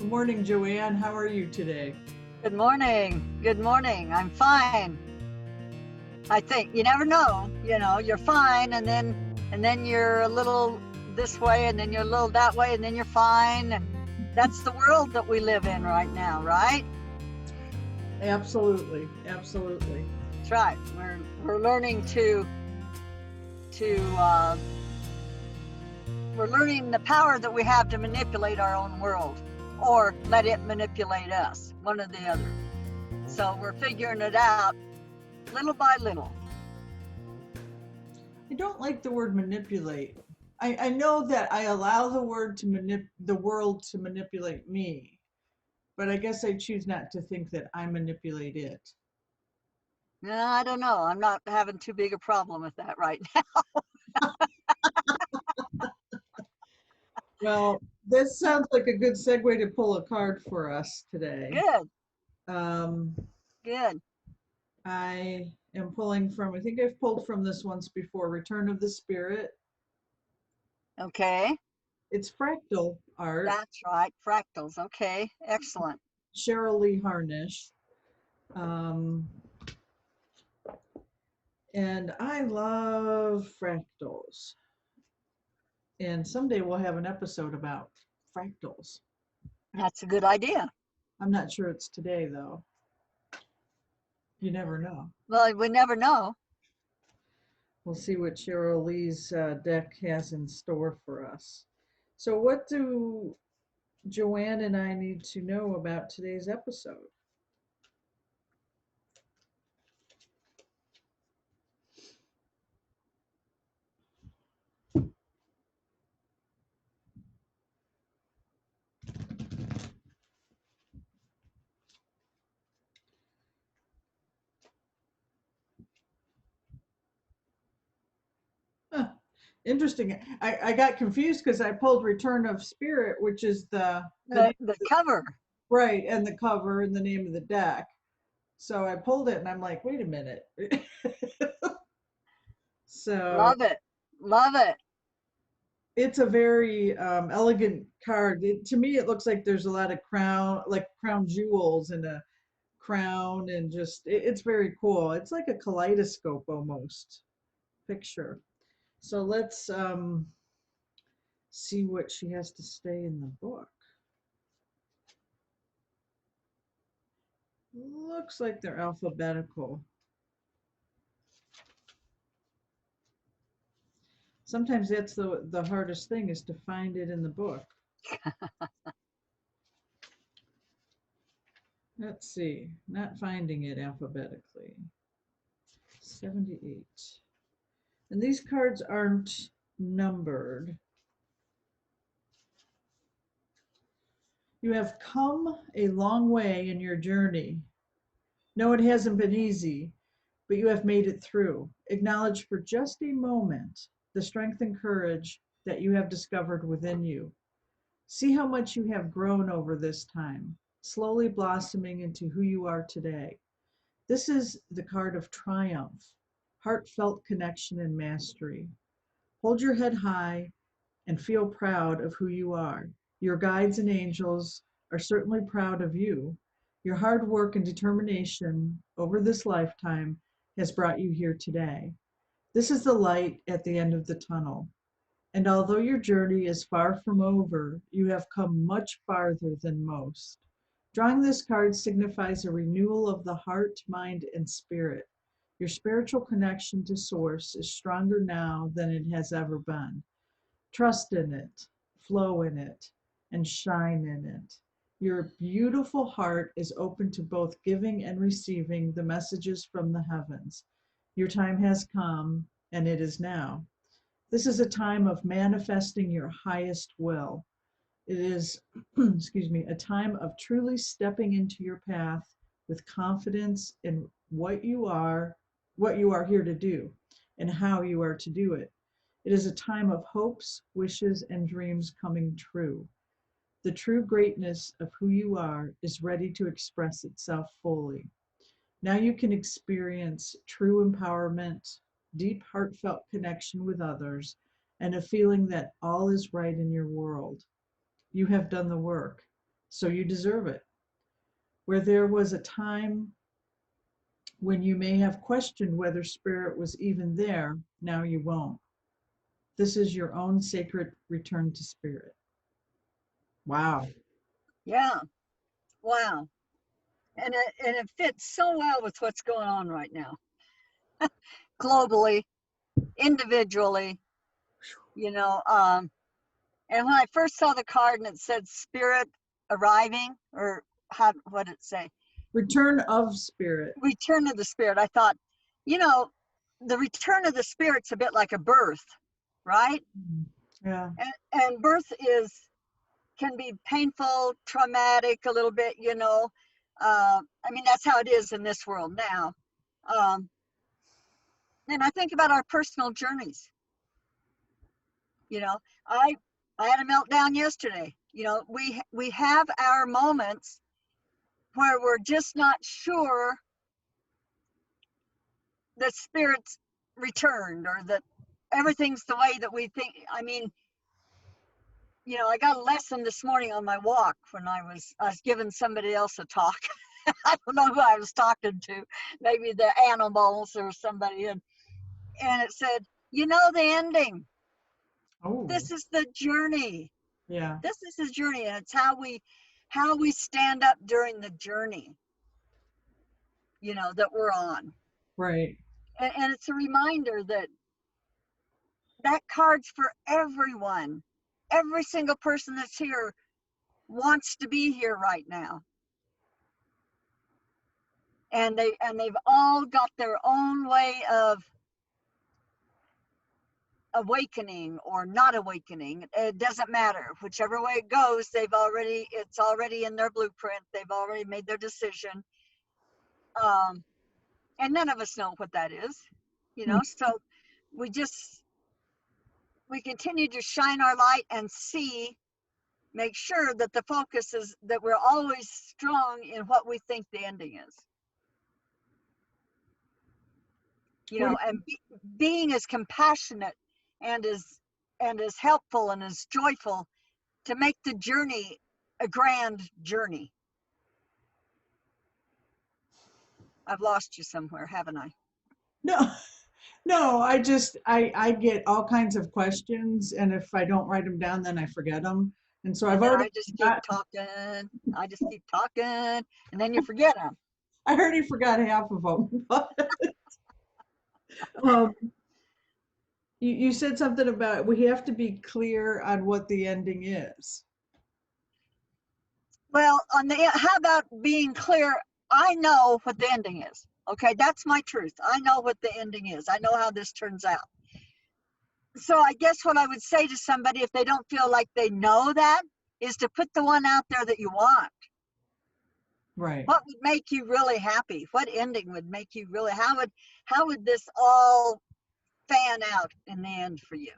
Good morning, JoAnn. How are you today? Good morning. Good morning. I'm fine. I think you never know. You're fine, and then you're a little this way, and then you're a little that way, and then you're fine. And that's the world that we live in right now, right? Absolutely, absolutely. That's right. We're learning to we're learning the power that we have to manipulate our own world, or let it manipulate us, one or the other. So we're figuring it out little by little. I don't like the word manipulate. I know that I allow the world to manipulate me, but I guess I choose not to think that I manipulate it. No, I don't know. I'm not having too big a problem with that right now. Well, this sounds like a good segue to pull a card for us today. Good, Um, good. I am pulling from, I think I've pulled from this once before, Return of the Spirit. Okay, It's fractal art, that's right. Fractals. Okay, excellent. Cheryl Lee Harnish. Um, and I love fractals. And someday we'll have an episode about fractals. That's a good idea. I'm not sure it's today, though. You never know. Well, we never know. We'll see what Cheryl Lee's deck has in store for us. So, what do JoAnn and I need to know about today's episode? Huh. Interesting. I got confused because I pulled Return of Spirit, which is the The cover. right, and the cover and the name of the deck. So I pulled it and I'm like, wait a minute. So Love it. Love it. it's a very elegant card. To me, it looks like there's a lot of crown jewels and a crown, and it's very cool. It's like a kaleidoscope almost picture. So let's see what she has to say in the book. Looks like they're alphabetical. Sometimes that's the hardest thing, is to find it in the book. Let's see, not finding it alphabetically. 78. And these cards aren't numbered. You have come a long way in your journey. No, it hasn't been easy, but you have made it through. Acknowledge for just a moment the strength and courage that you have discovered within you. See how much you have grown over this time, slowly blossoming into who you are today. This is the card of triumph, heartfelt connection and mastery. Hold your head high and feel proud of who you are. Your guides and angels are certainly proud of you. Your hard work and determination over this lifetime has brought you here today. This is the light at the end of the tunnel. And although your journey is far from over, you have come much farther than most. Drawing this card signifies a renewal of the heart, mind, and spirit. Your spiritual connection to Source is stronger now than it has ever been. Trust in it, flow in it, and shine in it. Your beautiful heart is open to both giving and receiving the messages from the heavens. Your time has come, and it is now. This is a time of manifesting your highest will. It is, excuse me, a time of truly stepping into your path with confidence in what you are here to do, and how you are to do it. It is a time of hopes, wishes, and dreams coming true. The true greatness of who you are is ready to express itself fully. Now you can experience true empowerment, deep, heartfelt connection with others, and a feeling that all is right in your world. You have done the work. so you deserve it. Where there was a time when you may have questioned whether spirit was even there, now you won't. This is your own sacred return to spirit. Wow. Yeah. Wow. And it fits so well with what's going on right now, globally, individually, you know. And when I first saw the card and it said spirit arriving, or what did it say? Return of spirit. Return of the spirit. I thought, you know, the return of the spirit's a bit like a birth, right? Yeah. And birth can be painful, traumatic, a little bit, you know. I mean, that's how it is in this world now. Um, and I think about our personal journeys. You know, I had a meltdown yesterday. You know, we have our moments where we're just not sure that spirit's returned or that everything's the way that we think. I mean, you know, I got a lesson this morning on my walk when I was giving somebody else a talk. I don't know who I was talking to, maybe the animals or somebody, and it said, you know, the ending. Oh, This is the journey. yeah. This is the journey, and it's how we stand up during the journey, you know, that we're on. Right. And it's a reminder that that card's for everyone. Every single person that's here wants to be here right now. And they've all got their own way of awakening or not awakening. It doesn't matter. Whichever way it goes, it's already in their blueprint. They've already made their decision. And none of us know what that is, you know. So we continue to shine our light and make sure that the focus is that we're always strong in what we think the ending is, you What know, and being as compassionate and as helpful and as joyful to make the journey a grand journey. I've lost you somewhere, haven't I? No, no, I get all kinds of questions, and if I don't write them down, then I forget them. And so I've And then already I just keep forgot, talking. I just keep talking, and then you forget them. I already forgot half of them. um, you said something about we have to be clear on what the ending is. Well, how about being clear? I know what the ending is. Okay, that's my truth. I know what the ending is. I know how this turns out. So I guess what I would say to somebody if they don't feel like they know that is to put the one out there that you want. Right. What would make you really happy? What ending would make you really, how would this all fan out in the end for you?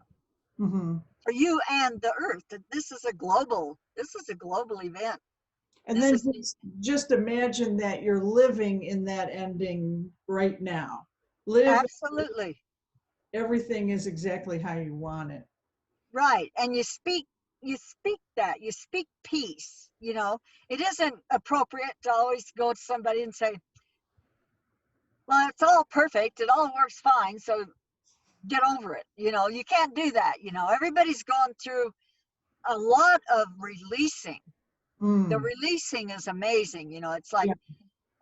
Mm-hmm. For you and the earth. This is a global event. And This then is just imagine that you're living in that ending right now. Live, absolutely everything is exactly how you want it. right. And you speak peace, you know. It isn't appropriate to always go to somebody and say, well, it's all perfect, it all works fine, so get over it. You know, you can't do that. You know, everybody's gone through a lot of releasing. The Mm, releasing is amazing, you know. It's like, yeah.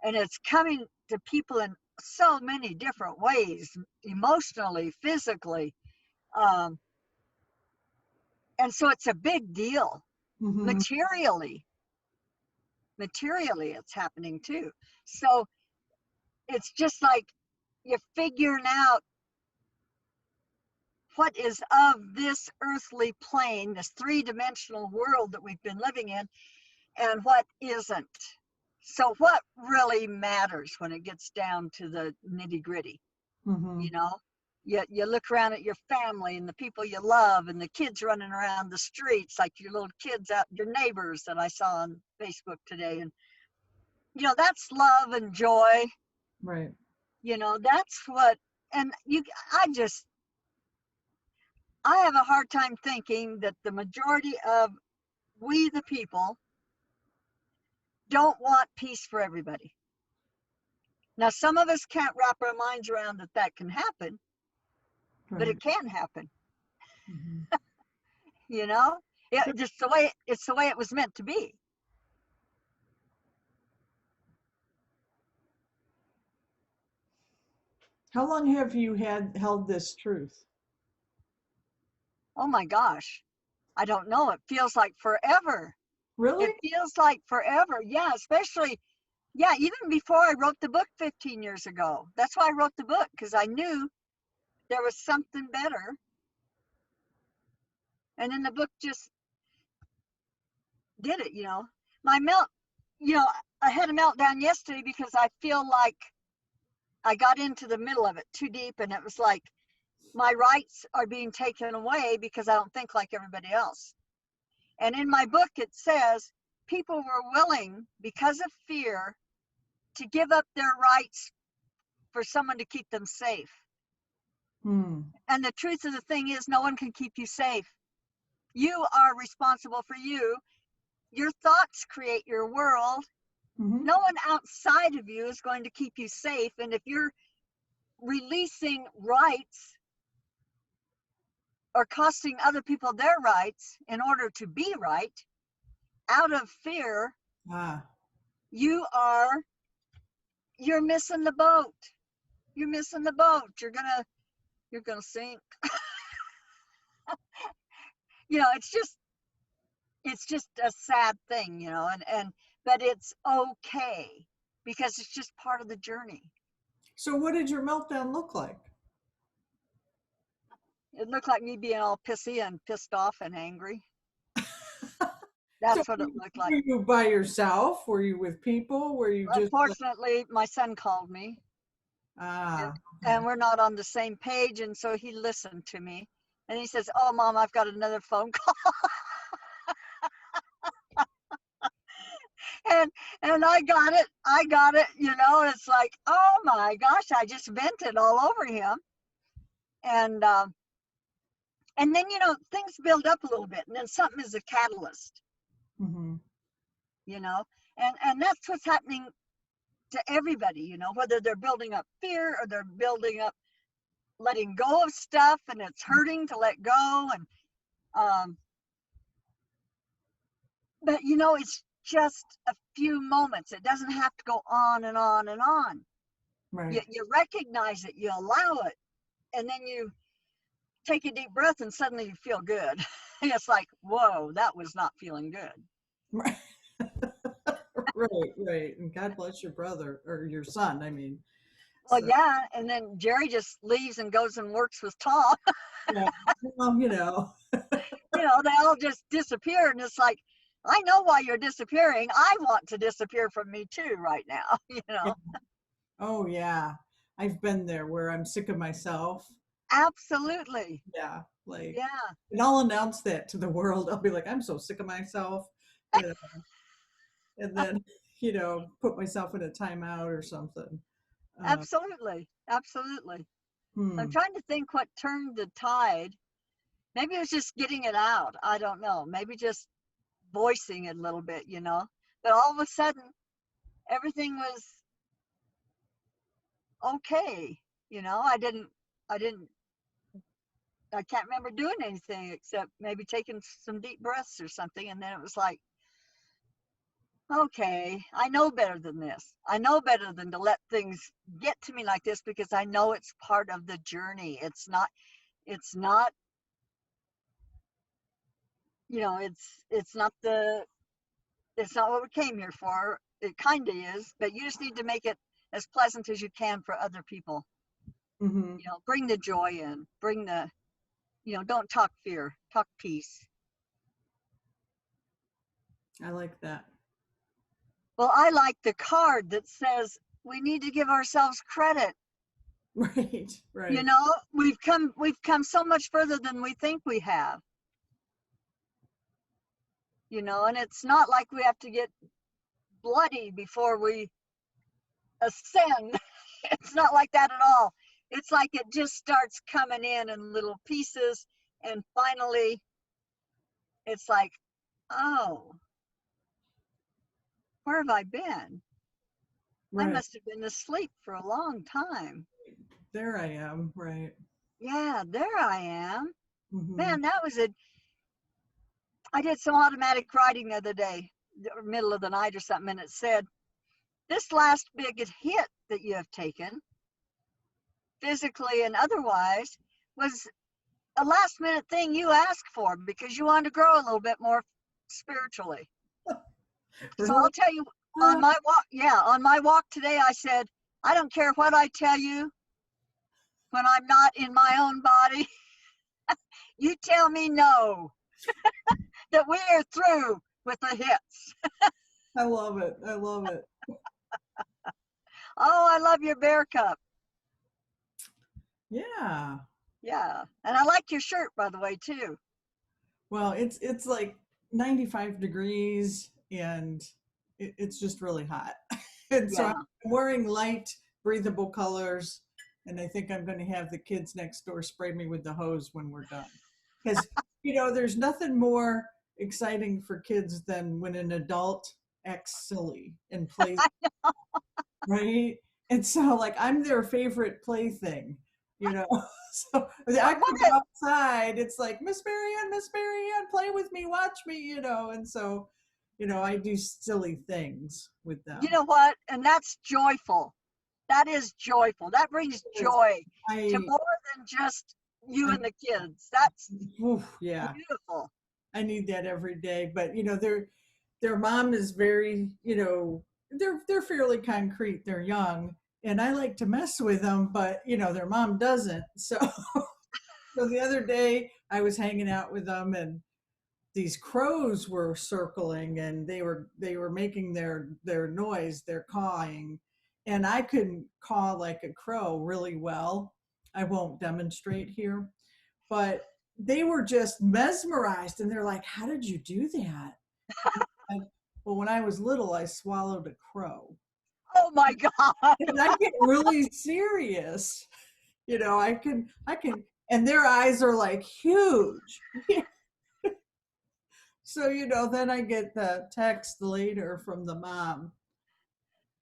and it's coming to people in so many different ways, emotionally, physically, um, and so it's a big deal. Mm-hmm. Materially it's happening too. So it's just like you're figuring out what is of this earthly plane, this three-dimensional world that we've been living in, and what isn't. So what really matters when it gets down to the nitty-gritty? Mm-hmm. You know, you look around at your family and the people you love and the kids running around the streets, like your little kids out, your neighbors that I saw on Facebook today, and you know, that's love and joy. Right. You know, that's what. And I have a hard time thinking that the majority of we the people don't want peace for everybody. Now, some of us can't wrap our minds around that can happen, but it can happen. Mhm. You know, just the way it's the way it was meant to be. How long have you held this truth? Oh my gosh, I don't know. It feels like forever. Really? It feels like forever. Yeah, especially, yeah, even before I wrote the book 15 years ago. That's why I wrote the book, because I knew there was something better. And then the book just did it, you know. You know, I had a meltdown yesterday because I feel like I got into the middle of it too deep, and it was like my rights are being taken away because I don't think like everybody else. And in my book, it says people were willing, because of fear, to give up their rights for someone to keep them safe. Hmm. And the truth of the thing is, no one can keep you safe. You are responsible for you. Your thoughts create your world. Mm-hmm. No one outside of you is going to keep you safe. And if you're releasing rights or costing other people their rights in order to be right, out of fear, Ah. you're missing the boat. You're missing the boat. You're gonna sink. You know, it's just a sad thing, you know, but it's okay because it's just part of the journey. So what did your meltdown look like? It looked like me being all pissy and pissed off and angry. So That's what it looked like. were you by yourself? Were you with people? Were you just like, Unfortunately, my son called me, and, ah, and okay. we're not on the same page, and so he listened to me, and he says, "Oh, Mom, I've got another phone call." and and I got it, you know. It's like, oh my gosh, I just vented all over him, and and then, you know, things build up a little bit, and then something is a catalyst, Mm-hmm. you know. And that's what's happening to everybody, you know, whether they're building up fear or they're building up letting go of stuff, and it's hurting to let go. And um but you know, it's just a few moments. It doesn't have to go on and on and on. Right. You recognize it, you allow it, and then you take a deep breath, and suddenly you feel good. It's like, whoa, that was not feeling good. Right. Right, right. And God bless your brother or your son, I mean. Well, So yeah, and then Jerry just leaves and goes and works with Tom. yeah. Well, you know. You know, they all just disappear, and it's like, I know why you're disappearing. I want to disappear from me too right now. You Yeah. know, Oh yeah. I've been there where I'm sick of myself. absolutely. Yeah. Like, Yeah, and I'll announce that to the world. I'll be like, I'm so sick of myself, you know, and then, put myself in a timeout or something. Uh, absolutely, absolutely. I'm hmm. trying to think what turned the tide. Maybe it was just getting it out. I don't know. Maybe just voicing it a little bit, you know. But all of a sudden, everything was okay. You know, I didn't, I can't remember doing anything except maybe taking some deep breaths or something. And then it was like, okay, I know better than this. I know better than to let things get to me like this, because I know it's part of the journey. It's not, you know, it's not what we came here for. It kind of is, but you just need to make it as pleasant as you can for other people. Hmm. You know, bring the joy in, don't talk fear, talk peace. I like that. Well, I like the card that says we need to give ourselves credit. Right, You right. know, we've come so much further than we think we have. You know, and it's not like we have to get bloody before we ascend. It's not like that at all. It's like it just starts coming in little pieces, and finally it's like, oh, Where have I been? I Right. must have been asleep for a long time. There I am. Right. Yeah, there I am. Hmm. Man, that was a. I did some automatic writing the other day, middle of the night or something, and it said, "This last big hit that you have taken, physically and otherwise, was a last minute thing you asked for because you wanted to grow a little bit more spiritually." So Really? I'll tell you, on my walk, yeah, on my walk today, I said, "I don't care what I tell you when I'm not in my own body. You tell me no, that we are through with the hits." I love it. I love it. Oh, I love your bear cup. Yeah. Yeah. And I like your shirt, by the way, too. Well, it's like 95 degrees and it's just really hot. And so I'm Yeah. wearing light, breathable colors. And I think I'm going to have the kids next door spray me with the hose when we're done. Because, there's nothing more exciting for kids than when an adult acts silly and plays, right? And so, like, I'm their favorite plaything, you know. So I What, can what go it, outside. It's like, Miss Marianne, play with me, watch me, And so, I do silly things with you them. know what? And that's joyful. That is joyful. That brings Because joy to I, more than just you I, and the kids. That's oof, yeah, beautiful. I need that every day. But their mom is very, they're fairly concrete. They're young, and I like to mess with them, but their mom doesn't. So, so the other day I was hanging out with them, and these crows were circling, and they were making their noise, their cawing, and I couldn't caw like a crow really well. I won't demonstrate here, but they were just mesmerized, and they're like, "How did you do that?" Like, well, when I was little, I swallowed a crow. Oh my God. And I get really serious. I can, and their eyes are like huge. So, then I get the text later from the mom.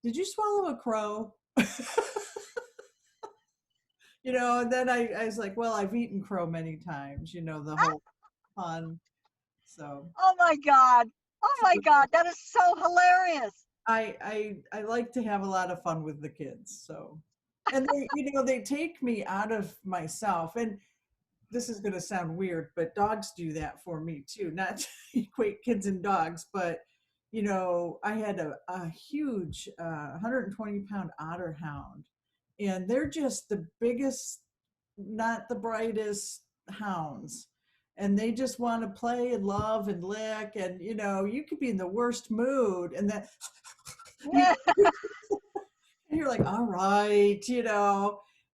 Did you swallow a crow? And then I was like, well, I've eaten crow many times, the whole pun. So Oh my God. Oh my God. That is so hilarious. I like to have a lot of fun with the kids. So, and they take me out of myself. And this is going to sound weird, but dogs do that for me too. Not to equate kids and dogs, but I had a huge 120-pound otter hound, and they're just the biggest, not the brightest hounds. And they just want to play and love and lick. And, you could be in the worst mood, and then you and you're like, all right,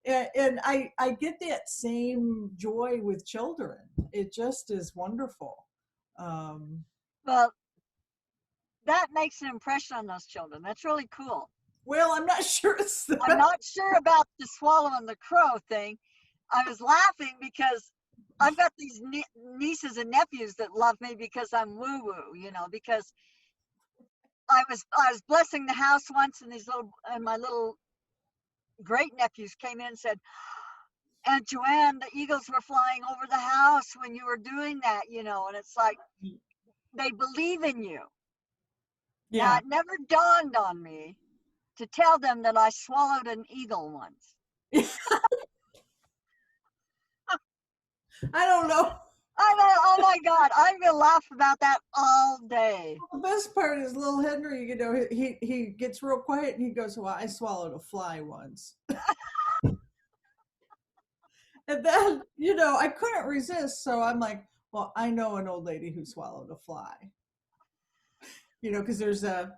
and I get that same joy with children. It just is wonderful. Um, Well, that makes an impression on those children. That's really cool. well, I'm not sure it's the I'm best. not sure about the swallowing the crow thing. I was laughing because I've got these nieces and nephews that love me because I'm woo woo, because I was blessing the house once, and my little great nephews came in and said, "And JoAnn, the eagles were flying over the house when you were doing that, and it's like they believe in you." Now, Yeah. it never dawned on me to tell them that I swallowed an eagle once. I don't know. I know, oh my God, I'm gonna laugh about that all day. The best part is little Henry, he gets real quiet and he goes, well, I swallowed a fly once. And then, I couldn't resist. So I'm like, well, I know an old lady who swallowed a fly, because there's A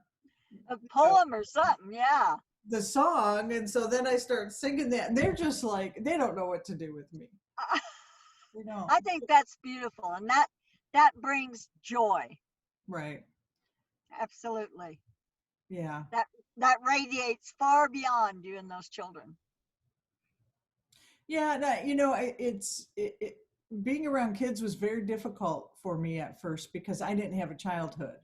poem or something, yeah. the song. And so then I start singing that, and they're just like, they don't know what to do with me. They don't. I think that's beautiful, and that brings joy. Right. Absolutely. Yeah. That radiates far beyond you and those children. Yeah. No, being around kids was very difficult for me at first because I didn't have a childhood.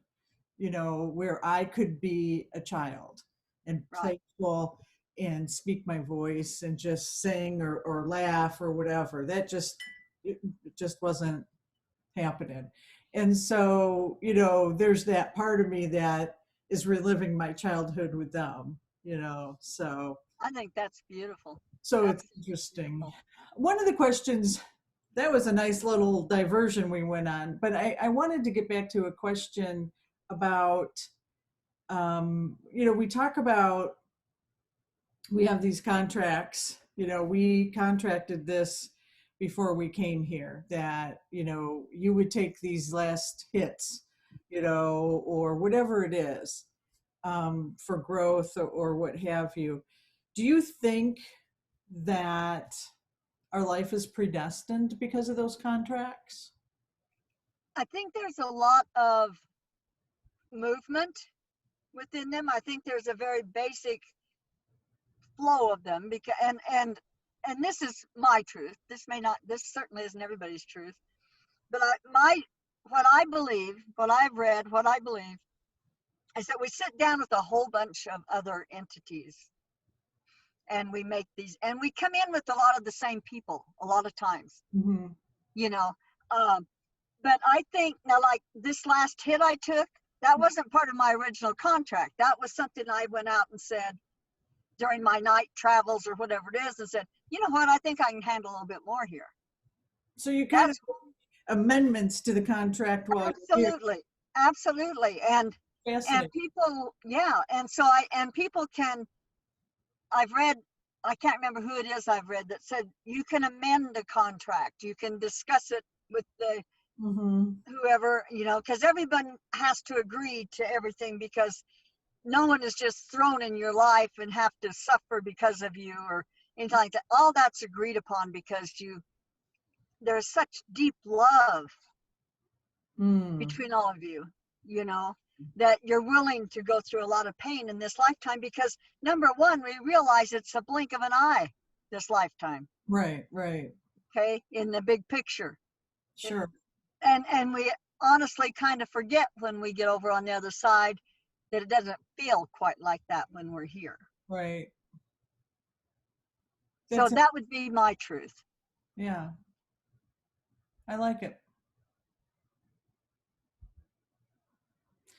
where I could be a child and Right. playful and speak my voice and just sing or laugh or whatever. It just wasn't happening. And so, there's that part of me that is reliving my childhood with them, so I think that's beautiful. it's Absolutely interesting. beautiful. One of the questions, that was a nice little diversion we went on, but I wanted to get back to a question about, we talk about, we have these contracts, we contracted this before we came here, that, you would take these last hits, or whatever it is, for growth or what have you. Do you think that our life is predestined because of those contracts? I think there's a lot of movement within them. I think there's a very basic flow of them, because and this is my truth. This certainly isn't everybody's truth. But what I believe, what I've read, what I believe is that we sit down with a whole bunch of other entities, and we make these, and we come in with a lot of the same people a lot of times, Mm-hmm. you know. Um, but I think now, like this last hit I took, that wasn't part of my original contract. That was something I went out and said during my night travels or whatever it is, and said, you know what, I think I can handle a little bit more here. So you kind of That's amendments to the contract while you're absolutely, absolutely. here. And Fascinating. people, yeah. And so and people can, I've read, I can't remember who it is I've read that said you can amend a contract. You can discuss it with the Mm-hmm. whoever, because everyone has to agree to everything, because no one is just thrown in your life and have to suffer because of you or anything like that. All that's agreed upon because there's such deep love Mm. between all of you, you know, that you're willing to go through a lot of pain in this lifetime, because number one, we realize it's a blink of an eye, this lifetime. Right, right. Okay. In the big picture. Sure. And we honestly kind of forget when we get over on the other side that it doesn't feel quite like that when we're here. Right. So That's it. that would be my truth. Yeah. I like it.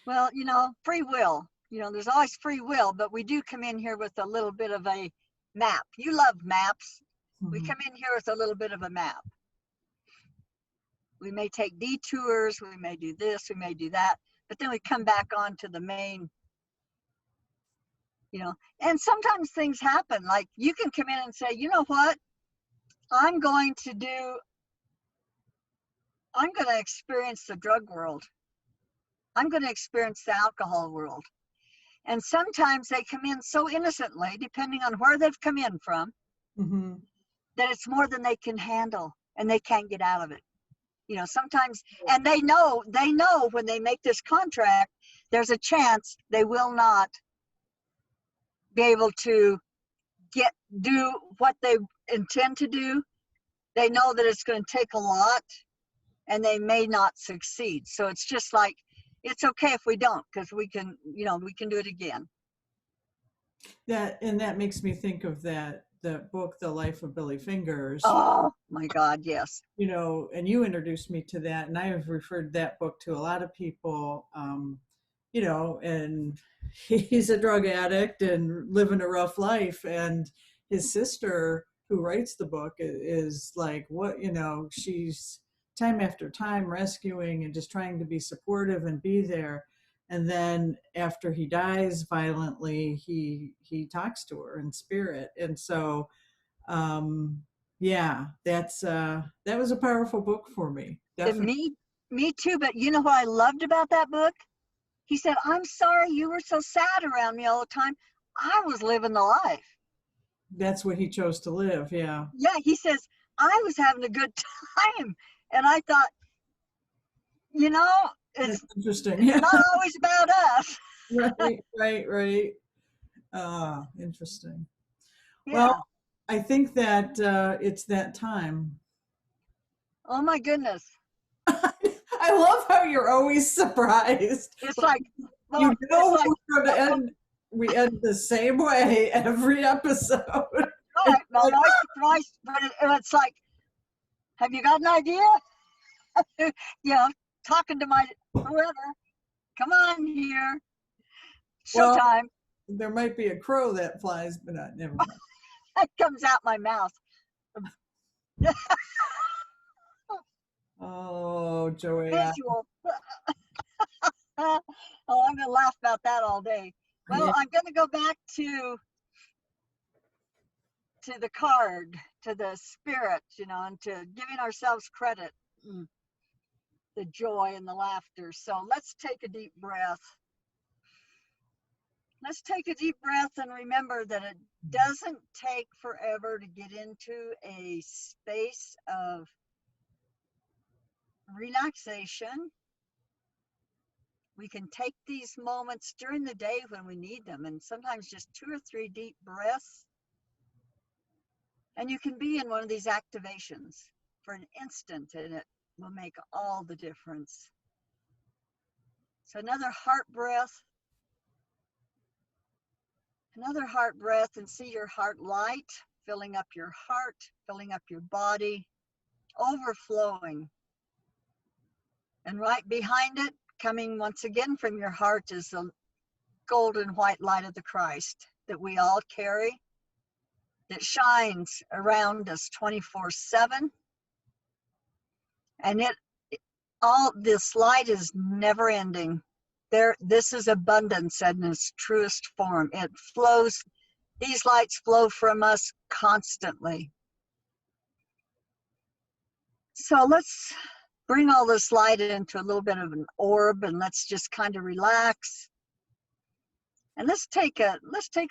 Well, free will, there's always free will, but we do come in here with a little bit of a map. You love maps. We Mm-hmm. come in here with a little bit of a map. We may take detours, we may do this, we may do that, but then we come back on to the main, and sometimes things happen. Like you can come in and say, you know what, I'm going to experience the drug world. I'm going to experience the alcohol world. And sometimes they come in so innocently, depending on where they've come in from, Mm-hmm. that it's more than they can handle and they can't get out of it. Sometimes, and they know when they make this contract, there's a chance they will not be able to do what they intend to do. They know that it's going to take a lot and they may not succeed. So it's just like, it's okay if we don't, because we can do it again. That makes me think of the book, The Life of Billy Fingers. Oh my God, yes. And you introduced me to that, and I have referred that book to a lot of people. And he's a drug addict and living a rough life, and his sister, who writes the book, is like, what, she's time after time rescuing and just trying to be supportive and be there. And then after he dies violently, he talks to her in spirit. And so yeah, that was a powerful book for me, And definitely. me too. But you know what I loved about that book? He said, I'm sorry you were so sad around me all the time. I was living the life. That's what he chose to live. Yeah. Yeah, he says, I was having a good time. And I thought, That's it's interesting. Yeah. not always about us. Right, right, right. Interesting. Well, Yeah. I think that it's that time. Oh my goodness. I I love how you're always surprised. It's like, well, You know it's like, we're going to end. We end the same way every episode. It's right, I'm like, always surprised, but it's like, have you got an idea? You know, talking to my whoever, come on here, well, showtime. there might be a crow that flies, but never mind. That comes out my mouth. Oh, JoAnn. Visual. Oh, I'm going to laugh about that all day. Well, Yeah. I'm going to go back to the card, to the spirit, you know, and to giving ourselves credit, the joy and the laughter. So let's take a deep breath. Let's take a deep breath and remember that it doesn't take forever to get into a space of relaxation. We can take these moments during the day when we need them, and sometimes just 2 or 3 deep breaths. And you can be in one of these activations for an instant, and it will make all the difference. So another heart breath. Another heart breath, and see your heart light, filling up your heart, filling up your body, overflowing. And right behind it, coming once again from your heart, is the golden white light of the Christ that we all carry, that shines around us 24/7. And all this light is never ending. This is abundance in its truest form. It flows, these lights flow from us constantly. So let's bring all this light into a little bit of an orb, and let's just kind of relax. And let's take a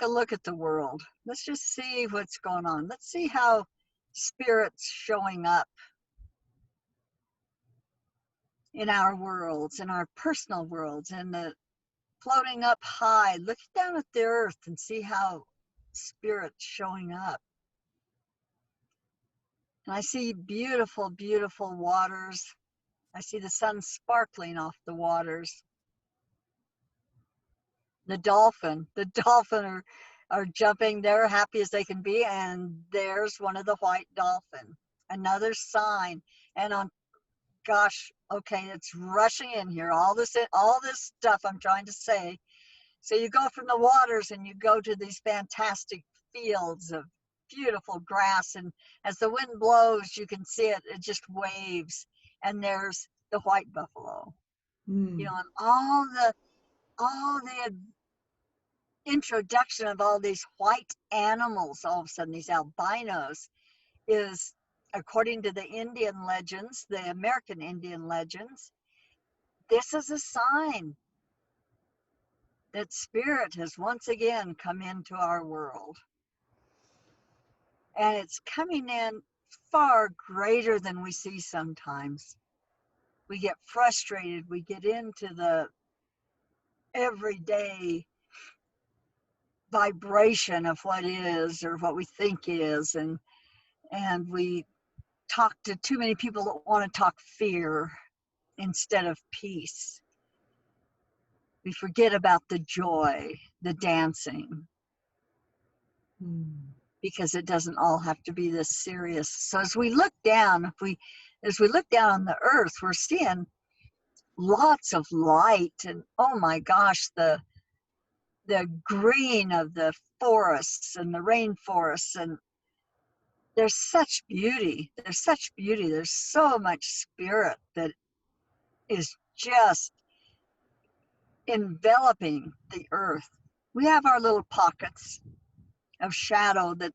look at the world. Let's just see what's going on. Let's see how spirit's showing up in our worlds, in our personal worlds, and the floating up high. Look down at the earth and see how spirit's showing up. And I see beautiful, beautiful waters. I see the sun sparkling off the waters. The dolphin are jumping. They're happy as they can be. And there's one of the white dolphin. Another sign. And on, gosh, okay, it's rushing in here. All this stuff I'm trying to say. So you go from the waters and you go to these fantastic fields of beautiful grass. And as the wind blows, you can see it just waves. And there's the white buffalo. You know, and all the introduction of all these white animals, all of a sudden, these albinos, is, according to the Indian legends, the American Indian legends, this is a sign that spirit has once again come into our world. And it's coming in far greater than we see sometimes. We get frustrated, we get into the everyday vibration of what is or what we think is, and we talk to too many people that want to talk fear instead of peace. We forget about the joy, the dancing, because it doesn't all have to be this serious. So as we look down, as we look down on the earth, we're seeing lots of light, and oh my gosh, the green of the forests and the rainforests, and there's such beauty. There's so much spirit that is just enveloping the earth. We have our little pockets of shadow but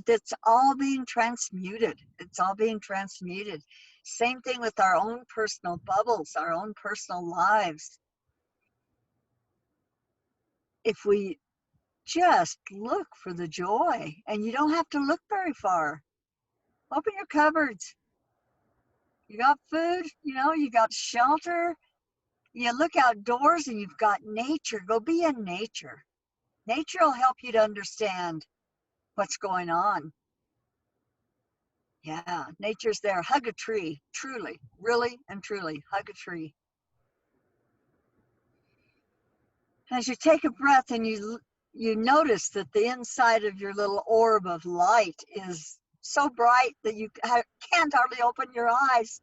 it's all being transmuted. It's all being transmuted. Same thing with our own personal bubbles, our own personal lives. If we just look for the joy, and you don't have to look very far. Open your cupboards. You got food, you got shelter. You look outdoors and you've got nature. Go be in nature. Nature will help you to understand what's going on. Yeah, nature's there. Hug a tree. Truly, really and truly, hug a tree. As you take a breath and you notice that the inside of your little orb of light is so bright that you can't hardly open your eyes.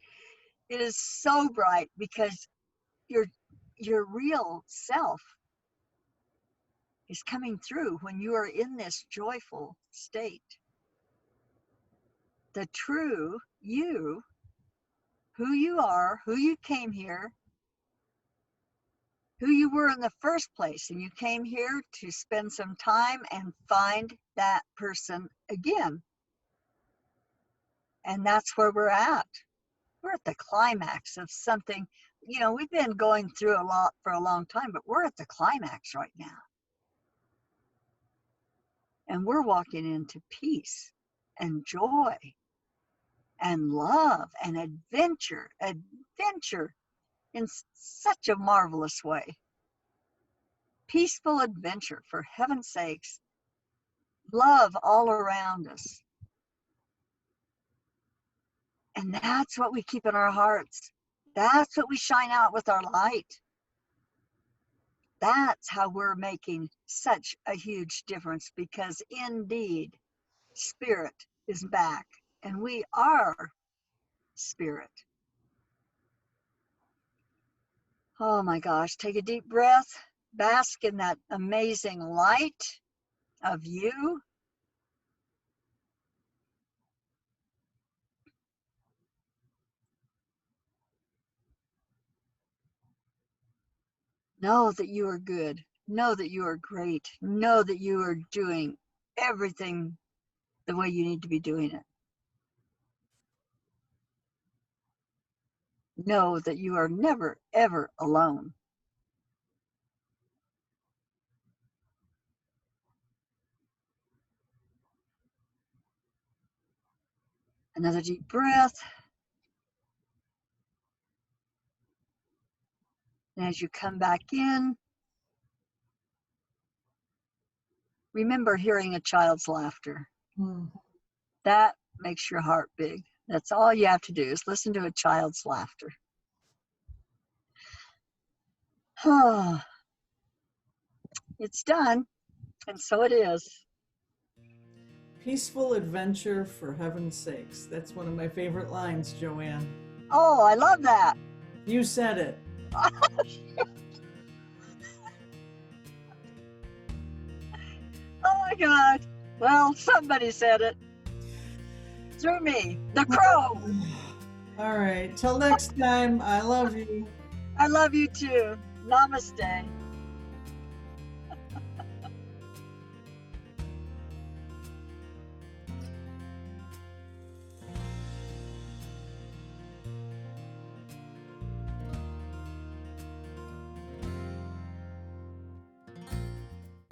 It is so bright because your real self is coming through when you are in this joyful state. The true you, who you are, who you came here, who you were in the first place, and you came here to spend some time and find that person again. And that's where we're at. We're at the climax of something. You know, we've been going through a lot for a long time, but we're at the climax right now. And we're walking into peace and joy and love and adventure in such a marvelous way. Peaceful adventure, for heaven's sakes. Love all around us. And that's what we keep in our hearts. That's what we shine out with our light. That's how we're making such a huge difference, because indeed, spirit is back and we are spirit. Oh my gosh, take a deep breath, bask in that amazing light of you. Know that you are good. Know that you are great. Know that you are doing everything the way you need to be doing it. Know that you are never, ever alone. Another deep breath. And as you come back in, remember hearing a child's laughter. That makes your heart big. That's all you have to do, is listen to a child's laughter. It's done, and so it is. Peaceful adventure, for heaven's sakes. That's one of my favorite lines, JoAnn. Oh, I love that. You said it. Oh my God. Well, somebody said it. Through me, the crow. All right. Till next time, I love you. I love you too. Namaste.